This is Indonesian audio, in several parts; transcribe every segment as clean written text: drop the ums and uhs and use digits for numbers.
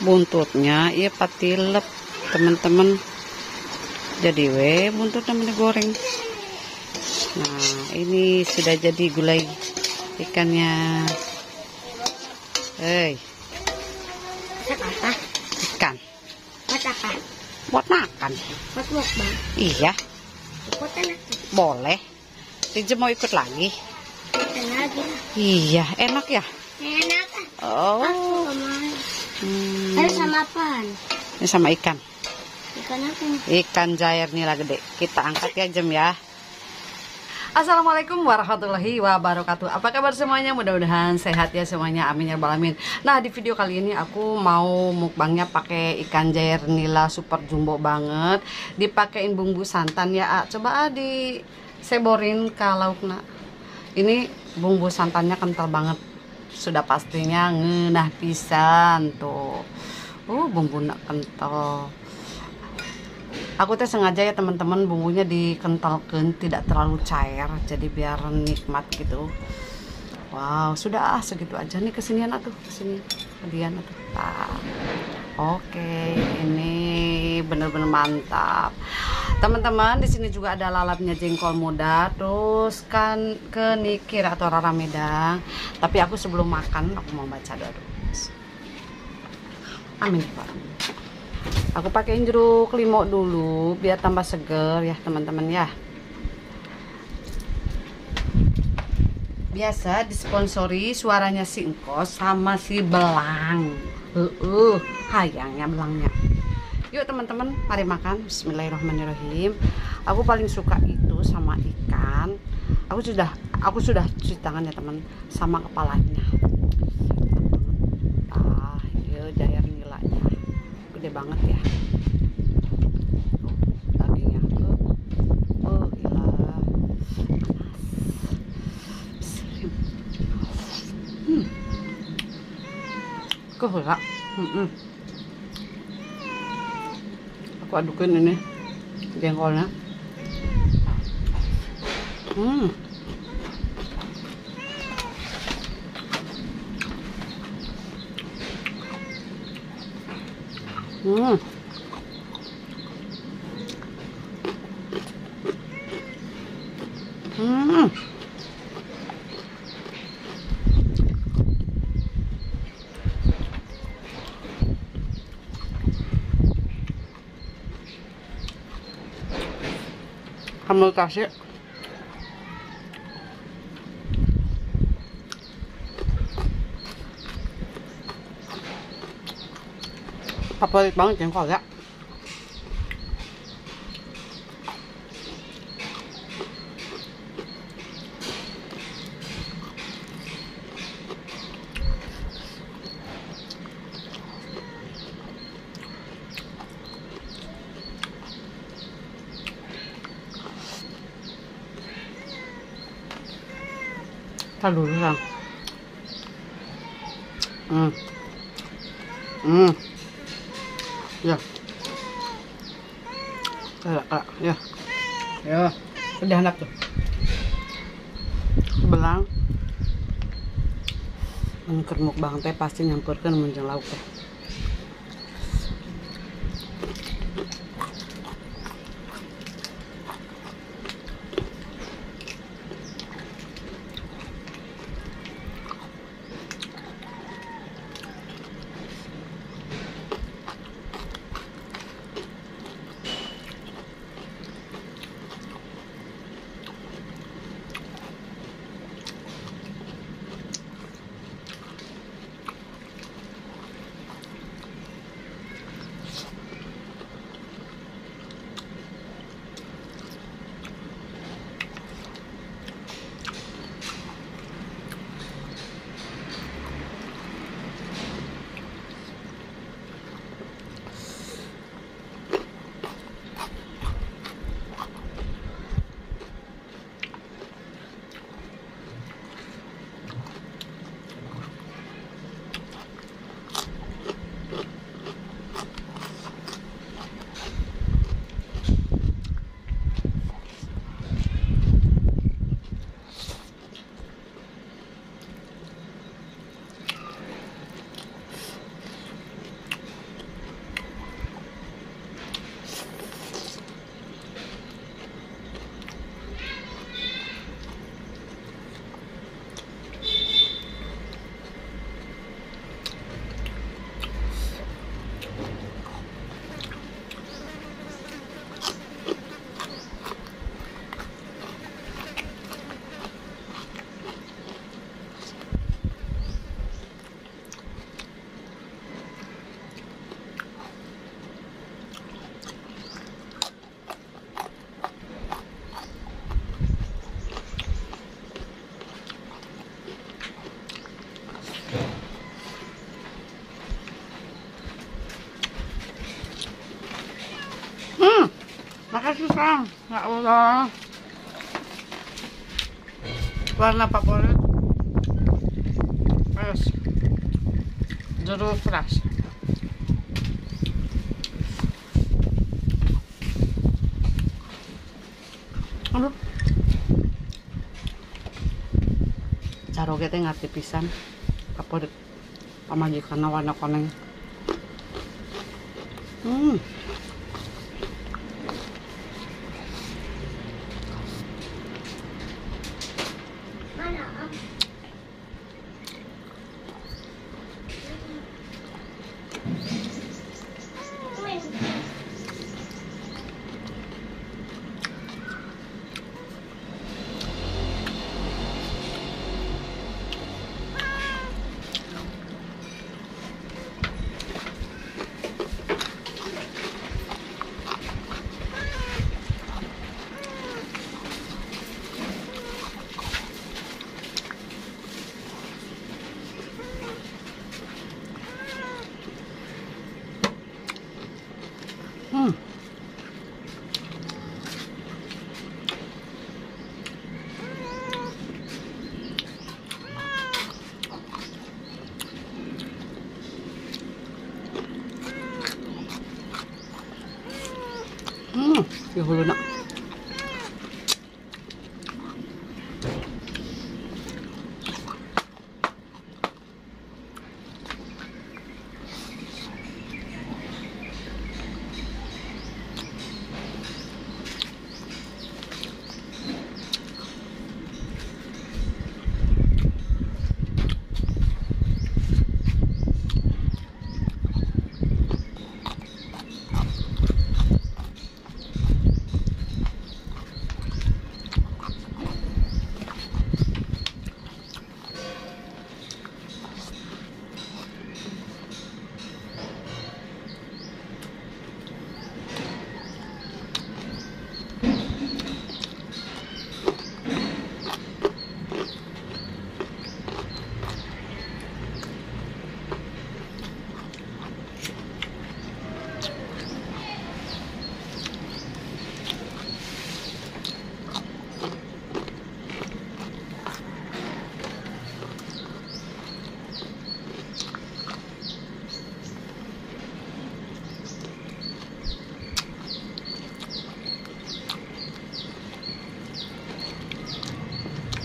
buntutnya iya patilep teman-teman, jadi buntutnya digoreng. Nah ini sudah jadi gulai ikannya. Ikan buat makan. Iya boleh. Tija mau ikut lagi? Iya enak ya. Oh sama apa? Ini sama ikan. Ikan apa? Ikan jair nila gede. Kita angkat ya Jem ya. Assalamualaikum warahmatullahi wabarakatuh. Apa kabar semuanya? Mudah-mudahan sehat ya semuanya. Amin ya rabbal alamin. Nah di video kali ini aku mau mukbangnya pakai ikan jair nila super jumbo banget. Dipakein bumbu santan ya. Coba diseborin ke laukna. Ini bumbu santannya kental banget. Sudah pastinya ngeunah pisan tuh. Bumbunya kental. Aku teh sengaja ya teman-teman bumbunya dikentalkan, tidak terlalu cair, jadi biar nikmat gitu. Wow, sudah segitu aja nih, kesinian atuh, kesini kalian atuh. Oke, ini bener-bener mantap. Teman-teman, di sini juga ada lalapnya jengkol muda, terus kan kenikir atau rara medang. Tapi aku sebelum makan aku mau baca doa dulu. Amin Pak. Aku pakein jeruk limau dulu biar tambah seger ya teman-teman ya. Biasa disponsori suaranya si Engkos sama si Belang. Hayangnya belangnya. Yuk teman-teman, mari makan. Bismillahirrahmanirrahim. Aku paling suka itu sama ikan. Aku sudah cuci tangan ya teman, sama kepalanya. Yuk jair nilainya. Gede banget ya dagingnya. Ilah panas. Aku adukin ini jengkolnya. Kamu kasih favorit banget jengkol ya. Kita dulu lang. Ya. Ya. Ya. Udah enak tuh. Belang. Kermuk bang teh pasti nyampurkan menjeng lauk teh. pisang. Ya Allah. Warna favorit. Terus jeruk keras. Aduh. Caroge teh ngarti pisan. Favorit pamajikan warna koneng. Mana? Di hulu nak.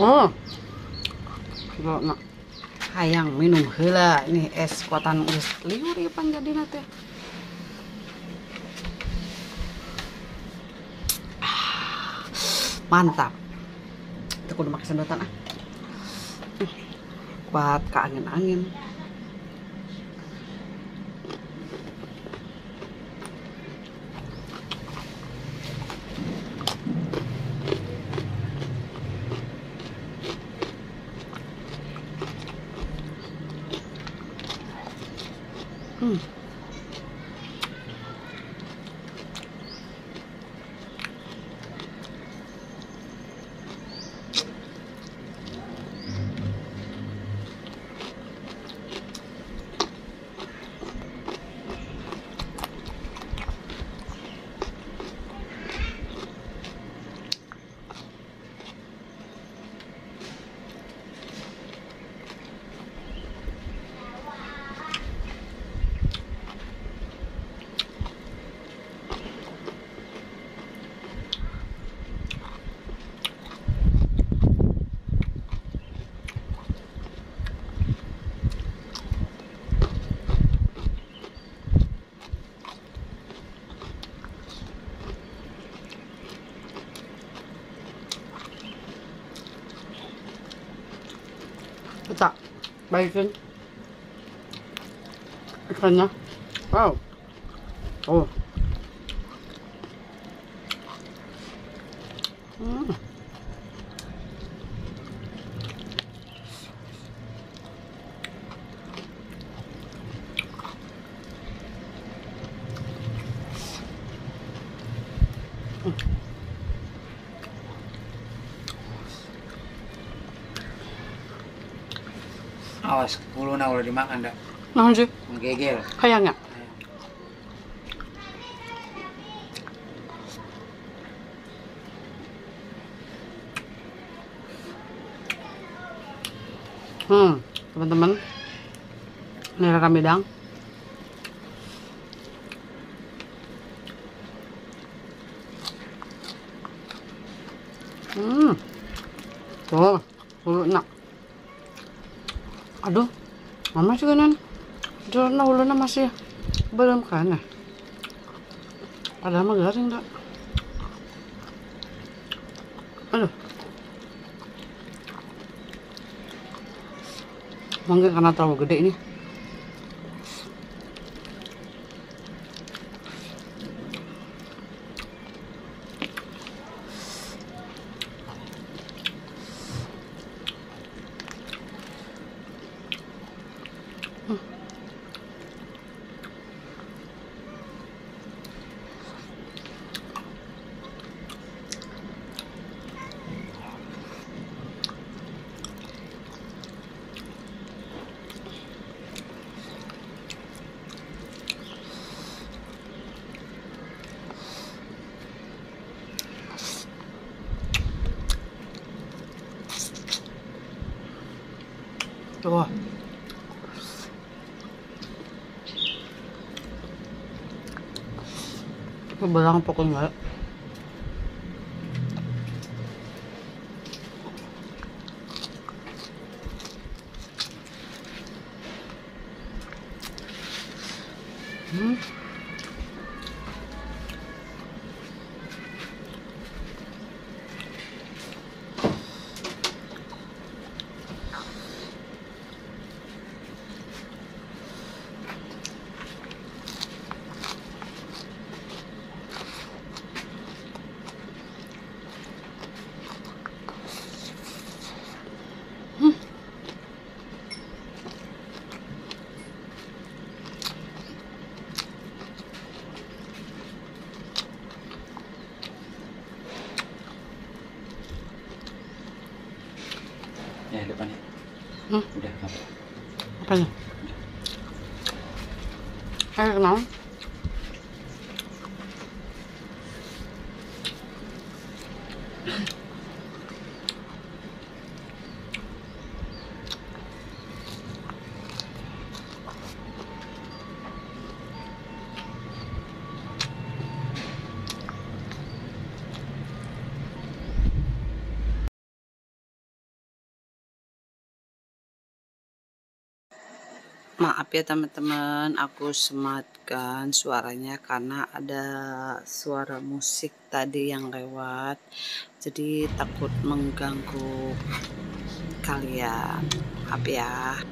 Oh, kalau nak hayang minum heula ini es kuatan geus liur ieu panjadina teh. Mantap. Teu kudu make sedotan ah. Kuat ka angin-angin. Tak baikin ikannya. Wow. Oh. Awas, kuluna udah dimakan dah. Naon sih? Menggegel. Kayaknya. Teman-teman, ini raka midang. Tuh, hulu enak. Aduh, mama juga nan. Jurna huluna masih belum kan? Padahal mah garing enggak. Aduh. Mungkin karena terlalu gede ini. Tuh. Belang pokoknya. Ya depannya. Udah apa? Apanya? Ayo kenal. Maaf ya teman-teman, aku sematkan suaranya karena ada suara musik tadi yang lewat, jadi takut mengganggu kalian. Maaf ya.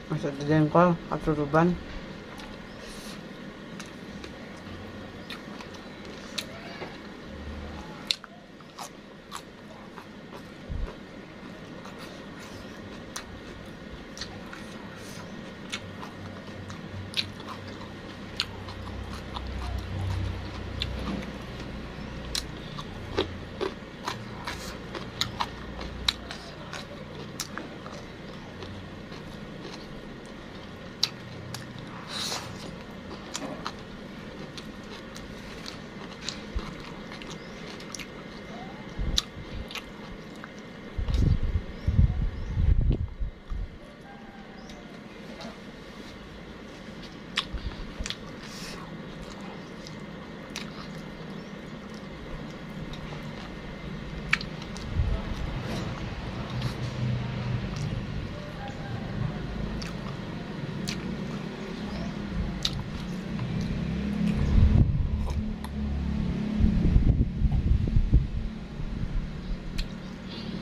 Masuk di jengkol atau ruban.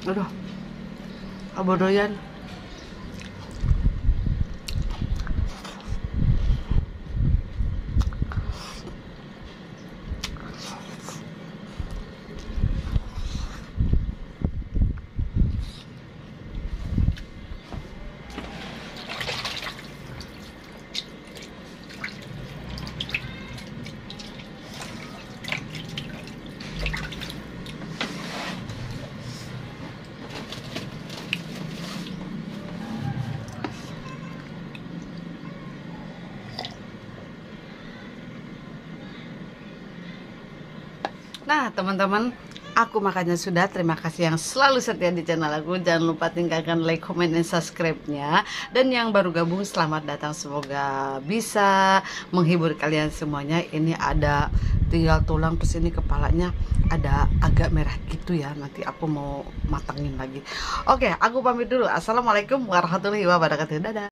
Aduh, abodoyan. Nah teman-teman, aku makannya sudah. Terima kasih yang selalu setia di channel aku. Jangan lupa tinggalkan like, comment, dan subscribe-nya. Dan yang baru gabung, selamat datang. Semoga bisa menghibur kalian semuanya. Ini ada tinggal tulang, terus ini kepalanya ada agak merah gitu ya. Nanti aku mau matangin lagi. Oke, aku pamit dulu. Assalamualaikum warahmatullahi wabarakatuh. Dadah.